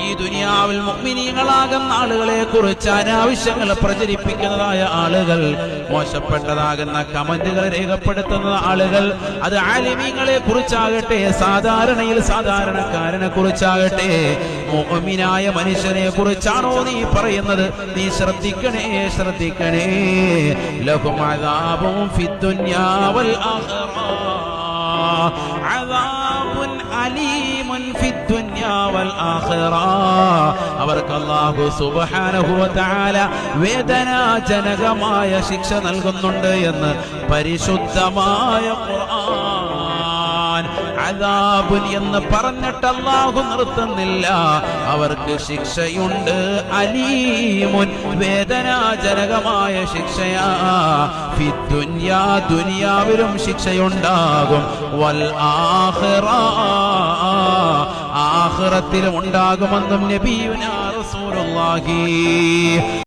ഈ ദുനിയാവിൽ മുഅ്മിനീങ്ങളാകുന്ന ആളുകളെ കുറിച്ച് അനാവശ്യങ്ങൾ പ്രചരിപ്പിക്കുന്നതായ ആളുകൾ, മോശപ്പെട്ടതാകുന്ന കമന്റുകൾ രേഖപ്പെടുത്തുന്ന ആളുകൾ, അത് ആലിമീങ്ങളെ കുറിച്ചാകട്ടെ, സാധാരണയിൽ സാധാരണക്കാരനെ കുറിച്ചാകട്ടെ, മുഅ്മിനായ മനുഷ്യനെ കുറിച്ചാണോ നീ പറയുന്നത്? നീ ശ്രദ്ധിക്കണേ, ശ്രദ്ധിക്കണേ. ലഹും അദാബുൻ ഫിദ്ദുനിയാ വൽ ആഖിറ, അദാബുൻ അലീമുൻ ഫിദ്ദുനിയാ വൽ ആഖിറ. അവർക്ക് അല്ലാഹു സുബ്ഹാനഹു വ തആല വേദനാജനകമായ ശിക്ഷ നൽകുന്നുണ്ട് എന്ന് പരിശുദ്ധമായ ഖുർആൻ. അദാബുൻ എന്ന് പറഞ്ഞിട്ട് അല്ലാഹു നിർത്തുന്നില്ല, അവർക്ക് ശിക്ഷയുണ്ട്. അലീമുൻ വേദനാജനകമായ ശിക്ഷയാ. ഫിദ്ദുനിയാ ദുനിയാവിലും ശിക്ഷയുണ്ടാകും. വൽ ആഖിറ ആഖിറത്തിലും ഉണ്ടാകുമെന്നും നബിയുനാ റസൂലുള്ളാഹി